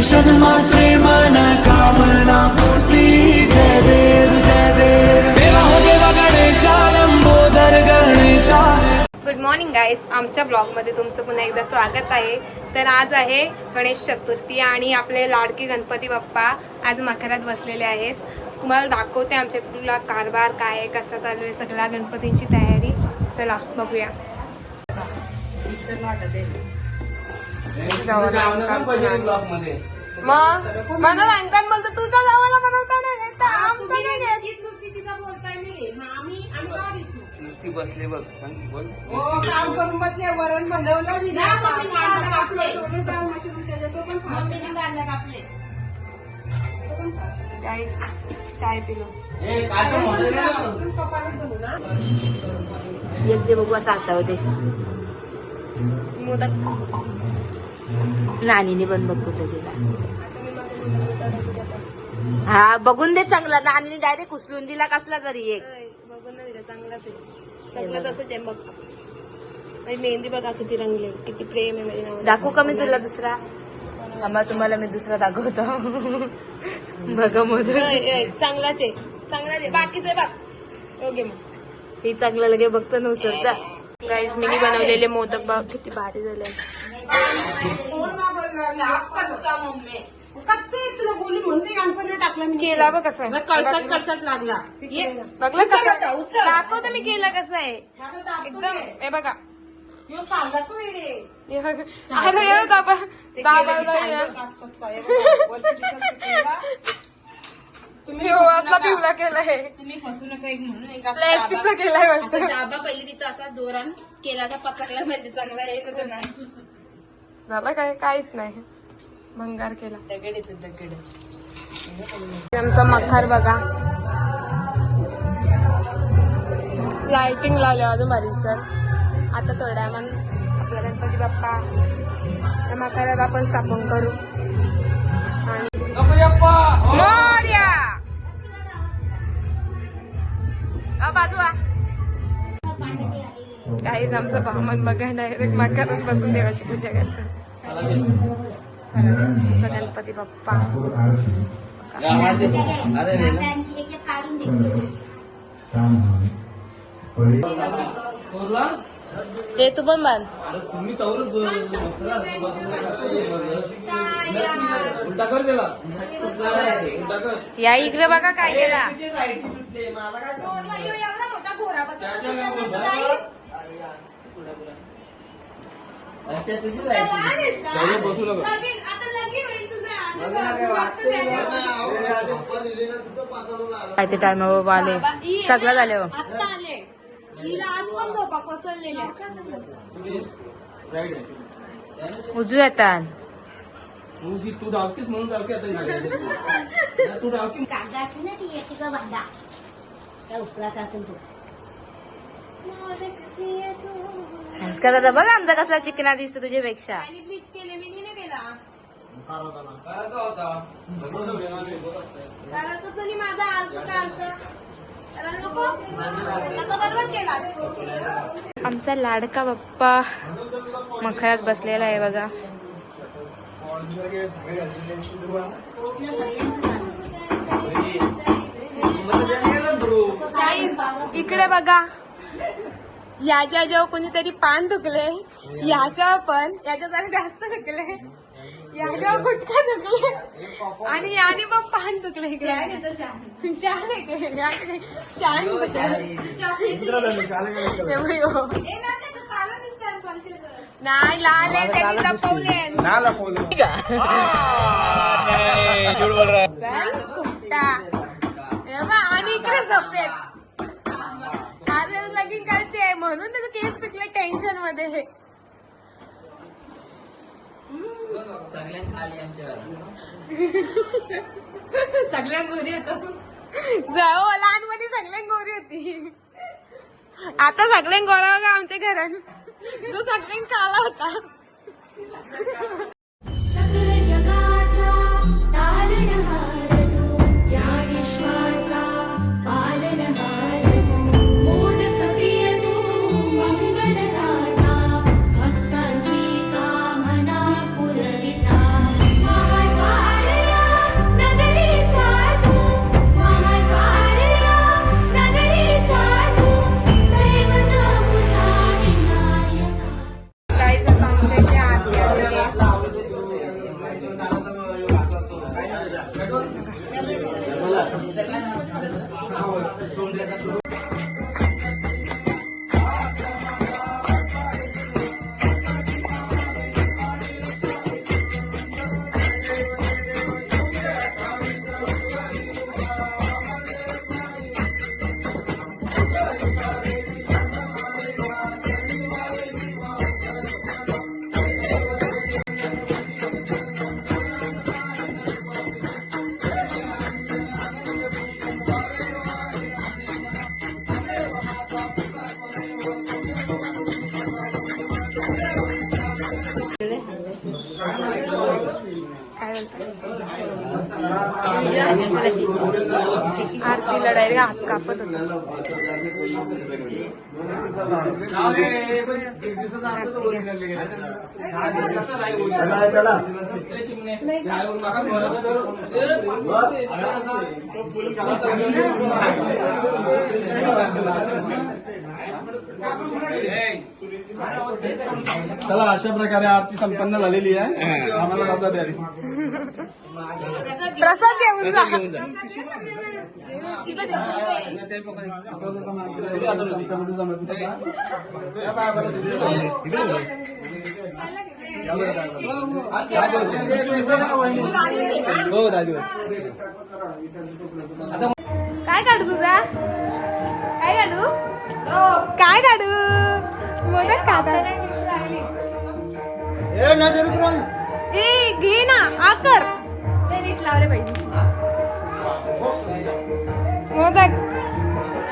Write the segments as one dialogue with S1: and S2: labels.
S1: दर्शन मात्रे मन कामना पूर्ती जय देव देवा हो देवा Ganesha Lambodar Ganesha.
S2: Good morning guys, आमच्या ब्लॉगमध्ये तुमचं पुन्हा एकदा स्वागत आहे। तर आज आहे गणेश चतुर्थी आणि आपले लाडके गणपती बाप्पा आज मखरात बसलेले आहेत। तुम्हाला दाखवते आमच्या तुला कारभार काय आहे, कसा चालू आहे सगळ्या गणपतींची तयारी। चला बघूया। मग मला अंकल बोलतो तुझा गावाला बनवता नाही येत, आमचं नाही येत।
S3: बसले बघ सांग बोल
S4: काम करून बसले वरण बनवलं मी
S2: चाय पिलो
S5: एक जे बघू असं आता होते
S2: मोदक
S5: नानीने पण बघतो तिला। हा बघून दे चांगला, नानीने डायरेक्ट उचलून दिला कसला तरी एक
S2: बघून ना दिला चांगलाच आहे सगळं तसंच आहे। बघ माझी मेहंदी बघा किती रंगली, किती प्रेम आहे माझ्या नावाला।
S5: दाखवू का मी तुला दुसरा? आम्हा तुम्हाला मी दुसरा दाखवतो बघा मोदक
S2: चांगलाच आहे, चांगलाच आहे। बाकीचं बघ ओके मग
S5: हे चांगलं लगे बघतो न उसरता।
S2: गाईज मी बनवलेले मोदक बघ किती भारी झाले।
S4: तुला बोलू म्हणून टाकला मी
S2: केला बघ कसा आहे,
S5: कळसट कळसट लागला।
S2: बघलं कसं दाखवतो मी केला कसं आहे एकदम। हे बघा
S4: सांगा तू वेडे
S2: हे बघ. अरे हे दाबा तुम्ही हो असला पिवला केलाय,
S5: तुम्ही फसू नका एक म्हणून एक
S2: प्लॅस्टिकचा केलाय वाटतं।
S5: डाबा पहिले तिथं असा दोरान केला तर पचकला म्हणजे चांगला आहे तर नाही
S2: झालं काय, काहीच नाही, भंगार केला।
S5: दगड येतो दगड।
S2: आमचा मखार बघा, लाइटिंग लावल्या अजून भारी सर। आता थोड्या मग आपला गणपती बाप्पा त्या मखारात आपण स्थापन करू आणि मोरया बाजूला काहीच आमचं ब्राह्मण बघा डायरेक्ट मखारात बसून देवाची पूजा करतात। आमचा गणपती बाप्पा
S5: ते तू पण बांध।
S3: तुम्ही उलटा कर त्याला, उलटा कर।
S2: या इकडे बघा काय केला।
S3: बसू नका
S5: काय ते टायमावर आले सगळं झाले हो।
S2: आता आले हिला आज पण झोपा कोसळलेल्या।
S5: उजू येतात
S3: तू डावकीस म्हणून डावकी आता तू डावकी
S6: कागद असेल ना ती एक किंवा भांडा त्या उकळाचा असेल तो
S5: संस्कार आता बघ आमचा कसला चिकना दिसतो तुझ्यापेक्षा।
S2: आणि ब्लीच केले मी नाही केला त्याला तर कोणी माझा आलत का आलत त्याला नको त्याचा बरोबर केला। आमचा लाडका बाप्पा मखरात बसलेला आहे बघा। इकडे बघा, याच्या जेव्हा कोणीतरी पान दुखले, याच्या पण याच्या जरा जास्त दुखले, याच्यावर गुटखा दुखले आणि याने पण पान दुखले। इकडे शान नाही लाल आहे त्यांनी लपवले आणि इकडे सफेद आज लगीन करायचे आहे म्हणून त्याचं केस पिकले टेन्शन मध्ये। सगळ्या गोरी होतो जाऊ लहानमध्ये सगळ्या गोरी होती, आता सगळ्या गोरा बघा आमच्या घरात तो सगळ्यां काला होता।
S6: भक्तांची कामना पुरविता
S2: आरतीला डायरेक्ट हात कापत होता.
S7: चला अशा प्रकारे आरती संपन्न झालेली आहे. आम्हाला रजा द्यावी.
S2: प्रसाद घेऊन जा.
S3: हो दादी.
S2: काय काढू तुझा? काय काढू? काय काढू? मोदक काढा. ए घे ना आकर. नीट लावले पाहिजे मोदक.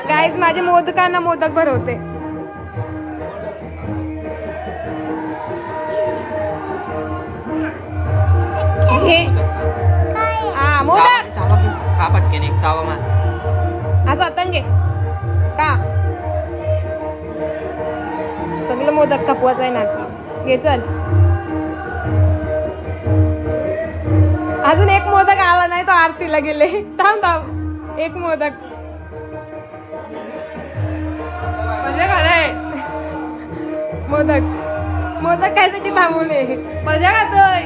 S2: गाईज माझ्या मोदकांना मोदक भरवते. घे. हा मोदक
S3: का पटकेने एक चावा मार.
S2: असं आता घे का सगळं मोदक कापवायचं आहे ना. घे चल. अजून एक मोदक आला नाही तो आरतीला गेले. थांब थांब एक मोदक मजा काय मोदक मोदक खायसाठी थांबू नये. मजा खातोय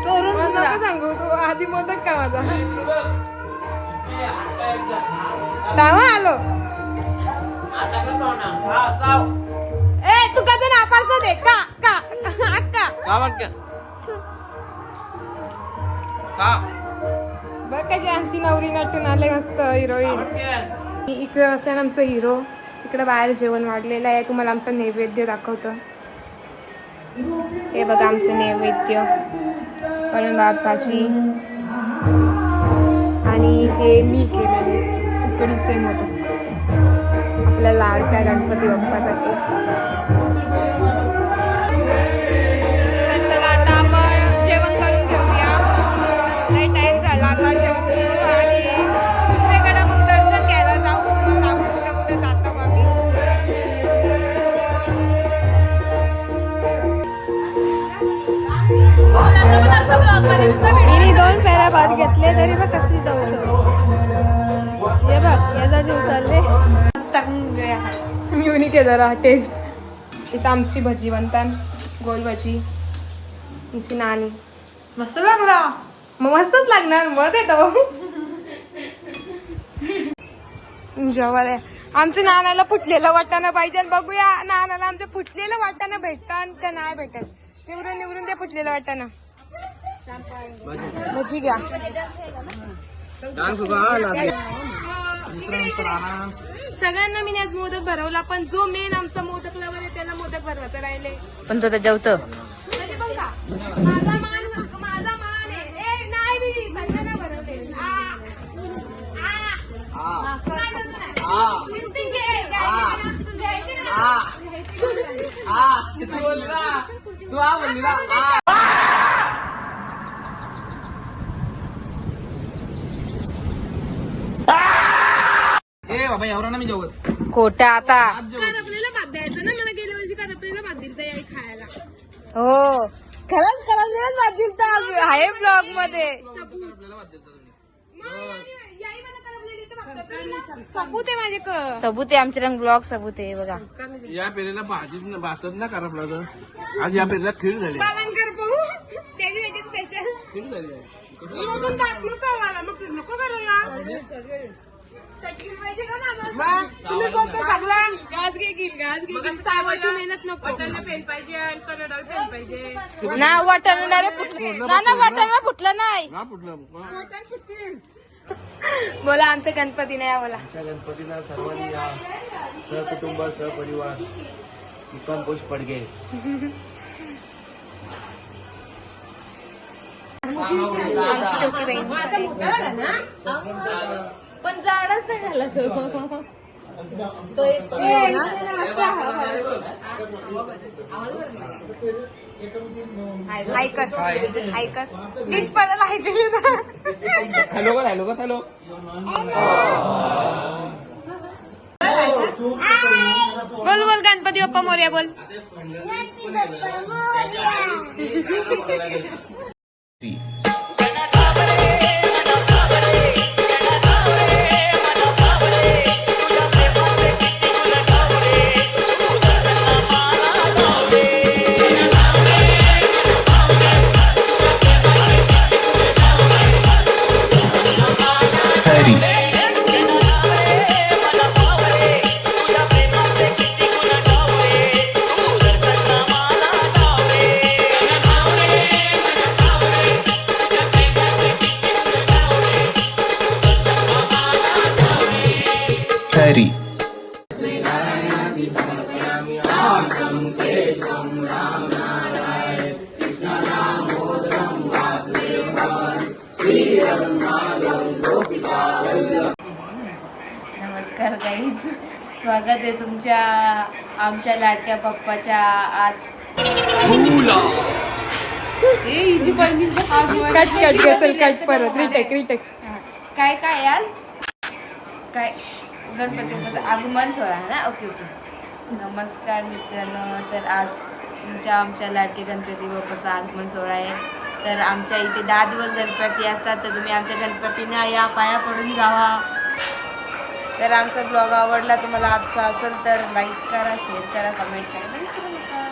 S2: चोरून नको सांगू तू आधी मोदक का माझा. थांबा आलो. ए तू का नापारचं दे का का अक्का
S3: का पटकन का
S2: बघ कशी आमची नवरी नटून आले मस्त हिरोईन. इकडे असताना आमचं हिरो. इकडे बाहेर जेवण वाढलेलं आहे. तुम्हाला आमचं नैवेद्य दाखवतो. हे बघा आमचं नैवेद्य. वरण भात भाजी आणि हे मी केलेले उकडीचे मोदक आपल्या लाडक्या गणपती बाप्पासाठी. तर चला आता आपण जेवण करून घेऊया. लय टाइम झाला आता जेवण करू आणि दुसरीकडे मग दर्शन घ्यायला जाऊ. तुम्हाला दाखवू कुठे जातो आम्ही. मी 2 फेऱ्या भात घेतले तरी बघ कसली जाऊ. हे बघ याचा जीव चालले. मी युनिक आहे जरा टेस्ट. इथं आमची भजी बनतात. गोल भजी. आमची नानी.
S4: मस्त लागला.
S2: मग मस्तच लागणार मग येतो. जेवायला आमच्या नानाला फुटलेलं वाटाणं पाहिजे. बघूया नानाला आमच्या फुटलेलं वाटाणं भेटतात का नाही भेटत. निवडून निवडून ते फुटलेलं वाटाणं. भजी घ्या. सगळ्यांना मी आज मोदक भरवला पण जो मेन आमचा मोदक लवर आहे त्याला मोदक भरवायचं राहिले.
S5: पण तो जेवतं.
S2: म्हणजे बघा माझा मान आहे. ए नाही मी सगळ्यांना भरवले.
S3: ए बाबा एवढा ना मी जेवत.
S5: खोटा आता.
S2: आपल्याला भात द्यायचं ना. मला गेल्या वर्षी आपल्याला भात दिलं याई खायला.
S5: हो खरंच भात दिलता आहे ब्लॉग मध्ये.
S2: सबूत आहे माझे.
S5: सबूत आहे आमचे रंग ब्लॉग सबूत आहे बघा.
S7: या पेरेला भाजी भासत ना करा आपला. आज या पेरेला खीर झाली.
S2: बाबांकर पाहू त्याची स्पेशल.
S3: किती झाली आहे?
S4: नको करायला. तुम्ही कोणतं सगळा
S2: घास घे सावाची मेहनत नको.
S4: पेन पाहिजे आणि कन्नडाला पेन पाहिजे.
S5: ना वाटाणा फुटलं ना वाटाणा फुटलं नाही.
S7: ना फुटलं.
S2: बोला आमच्या गणपती नाही बोला.
S8: आमच्या गणपतीला सर्वांनी या सहकुटुंब सहपरिवार मुक्काम पोस्ट पडगे.
S2: आमची चौकी बहीण पण जाडच नाही झाला तो. ऐकत डिश पडायला ऐकली ना.
S3: हॅलो कर हॅलो कर हॅलो.
S2: बोल बोल गणपती बाप्पा मोरया बोल.
S1: हरी.
S5: नमस्कार गाईज, स्वागत आहे तुमच्या आमच्या लाडक्या पप्पाच्या आज
S2: कट परत रिटेक.
S5: काय काय यार काय गणपतीचं आगमन सोहळा ना. Okay okay. नमस्कार मित्रांनो, तर आज तुमच्या आमच्या लाडके गणपती बाप्पाचा आगमन सोहळा आहे. तर आमच्या इथे 10 दिवस गणपती असतात, तर तुम्ही आमच्या गणपतीने या पाया पडून जावा. तर आमचा ब्लॉग आवडला तुम्हाला आजचा असेल तर लाईक करा, शेअर करा, कमेंट करा, विसरू नका.